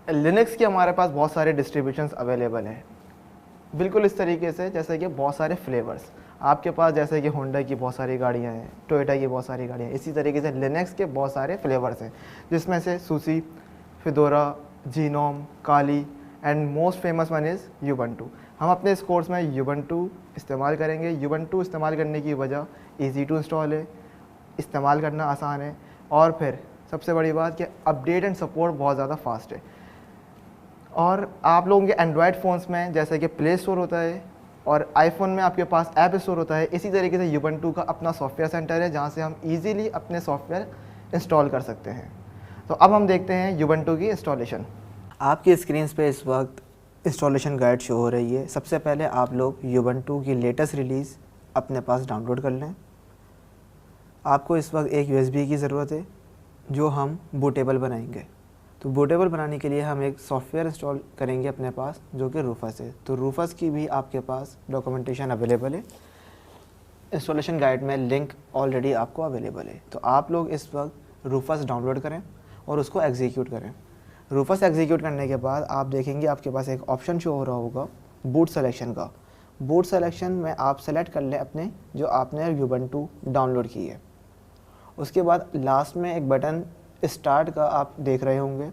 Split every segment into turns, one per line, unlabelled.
Linux के हमारे पास बहुत सारे डिस्ट्रीब्यूशंस अवेलेबल हैं, बिल्कुल इस तरीके से जैसे कि बहुत सारे फ्लेवर्स आपके पास, जैसे कि होंडा की बहुत सारी गाड़ियाँ हैं, टोयोटा की बहुत सारी गाड़ियाँ हैं, इसी तरीके से लिनक्स के बहुत सारे फ्लेवर्स हैं, जिसमें से SUSE, Fedora, GNOME, Kali and most famous one is Ubuntu. हम अपने इस कोर्स में यूबंटू इस्तेमाल करेंगे। यूबंटू इस्तेमाल करने की वजह ईजी टू इंस्टॉल है, इस्तेमाल करना आसान है, और फिर सबसे बड़ी बात कि अपडेट एंड सपोर्ट बहुत ज़्यादा फास्ट है। और आप लोगों के एंड्रॉयड फ़ोन्स में जैसे कि प्ले स्टोर होता है और आईफोन में आपके पास ऐप स्टोर होता है, इसी तरीके से यूबंटू का अपना सॉफ्टवेयर सेंटर है जहाँ से हम इजीली अपने सॉफ्टवेयर इंस्टॉल कर सकते हैं। तो अब हम देखते हैं यूबंटू की इंस्टॉलेशन। आपकी स्क्रीन पे इस वक्त इंस्टॉलेशन गाइड शो हो रही है। सबसे पहले आप लोग यूबंटू की लेटेस्ट रिलीज़ अपने पास डाउनलोड कर लें। आपको इस वक्त एक USB की ज़रूरत है जो हम बूटेबल बनाएंगे। तो बूटेबल बनाने के लिए हम एक सॉफ्टवेयर इंस्टॉल करेंगे अपने पास जो कि रूफस है। तो रूफस की भी आपके पास डॉक्यूमेंटेशन अवेलेबल है, इंस्टॉलेशन गाइड में लिंक ऑलरेडी आपको अवेलेबल है। तो आप लोग इस वक्त रूफस डाउनलोड करें और उसको एग्जीक्यूट करें। रूफस एग्जीक्यूट करने के बाद आप देखेंगे आपके पास एक ऑप्शन शो हो रहा होगा बूट सेलेक्शन का। बूट सेलेक्शन में आप सेलेक्ट कर लें अपने जो आपने यूबंटू डाउनलोड की है। उसके बाद लास्ट में एक बटन स्टार्ट का आप देख रहे होंगे,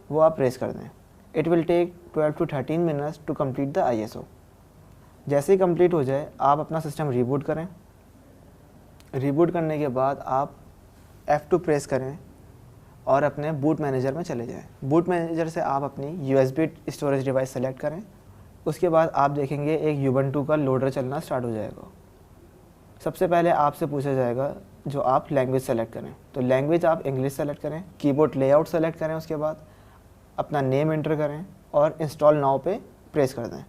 वो आप प्रेस कर दें। It will take 12 to 13 minutes to complete the ISO। जैसे ही कंप्लीट हो जाए आप अपना सिस्टम रीबूट करें। रीबूट करने के बाद आप F2 प्रेस करें और अपने बूट मैनेजर में चले जाएं। बूट मैनेजर से आप अपनी USB स्टोरेज डिवाइस सेलेक्ट करें। उसके बाद आप देखेंगे एक यूबंटू का लोडर चलना स्टार्ट हो जाएगा। सबसे पहले आपसे पूछा जाएगा जो आप लैंग्वेज सेलेक्ट करें, तो लैंग्वेज आप इंग्लिश सेलेक्ट करें, कीबोर्ड लेआउट सेलेक्ट करें, उसके बाद अपना नेम एंटर करें और इंस्टॉल नाउ पे प्रेस कर दें।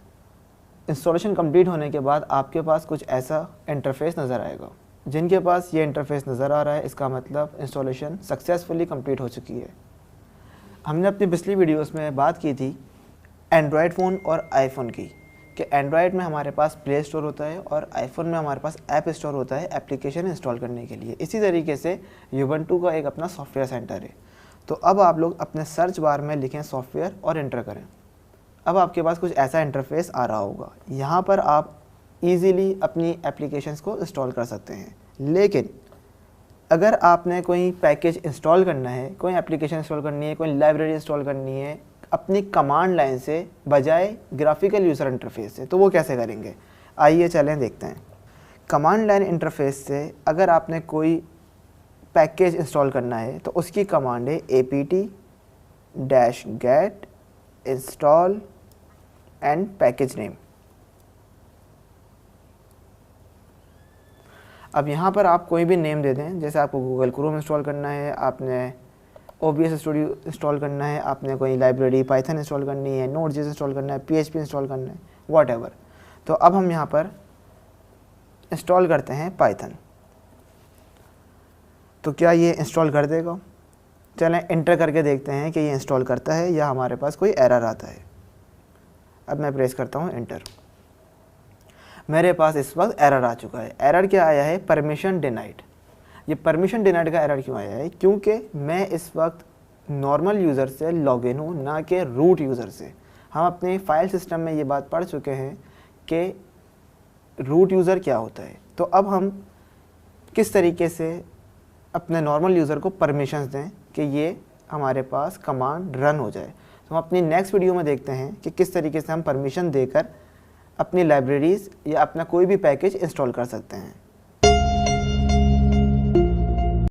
इंस्टॉलेशन कंप्लीट होने के बाद आपके पास कुछ ऐसा इंटरफेस नज़र आएगा। जिनके पास ये इंटरफेस नज़र आ रहा है इसका मतलब इंस्टॉलेशन सक्सेसफुली कंप्लीट हो चुकी है। हमने अपनी पिछली वीडियोस में बात की थी एंड्रॉयड फ़ोन और आईफोन की, कि एंड्रॉयड में हमारे पास प्ले स्टोर होता है और आईफोन में हमारे पास ऐप स्टोर होता है एप्लीकेशन इंस्टॉल करने के लिए। इसी तरीके से यूबंटू का एक अपना सॉफ्टवेयर सेंटर है। तो अब आप लोग अपने सर्च बार में लिखें सॉफ्टवेयर और एंटर करें। अब आपके पास कुछ ऐसा इंटरफेस आ रहा होगा। यहाँ पर आप ईज़िली अपनी एप्लीकेशंस को इंस्टॉल कर सकते हैं। लेकिन अगर आपने कोई पैकेज इंस्टॉल करना है, कोई एप्लीकेशन इंस्टॉल करनी है, कोई लाइब्रेरी इंस्टॉल करनी है अपनी कमांड लाइन से बजाय ग्राफिकल यूज़र इंटरफेस से, तो वो कैसे करेंगे, आइए चलें देखते हैं। कमांड लाइन इंटरफेस से अगर आपने कोई पैकेज इंस्टॉल करना है तो उसकी कमांड है apt-get install and package name. अब यहाँ पर आप कोई भी नेम दे दें, जैसे आपको गूगल क्रोम इंस्टॉल करना है, आपने OBS स्टूडियो इंस्टॉल करना है, आपने कोई लाइब्रेरी पाइथन इंस्टॉल करनी है, नोड.js इंस्टॉल करना है, PHP इंस्टॉल करना है, व्हाटएवर। तो अब हम यहाँ पर इंस्टॉल करते हैं पाइथन। तो क्या ये इंस्टॉल कर देगा? चलें एंटर करके देखते हैं कि ये इंस्टॉल करता है या हमारे पास कोई एरर आता है। अब मैं प्रेस करता हूँ एंटर। मेरे पास इस वक्त एरर आ चुका है। एरर क्या आया है? Permission denied. ये परमिशन डिनाइड का एरर क्यों आया है? क्योंकि मैं इस वक्त नॉर्मल यूज़र से लॉगिन हूँ, ना कि रूट यूज़र से। हम अपने फाइल सिस्टम में ये बात पढ़ चुके हैं कि रूट यूज़र क्या होता है। तो अब हम किस तरीके से अपने नॉर्मल यूज़र को परमिशंस दें कि ये हमारे पास कमांड रन हो जाए। तो हम अपनी नेक्स्ट वीडियो में देखते हैं कि किस तरीके से हम परमिशन देकर अपनी लाइब्रेरीज़ या अपना कोई भी पैकेज इंस्टॉल कर सकते हैं।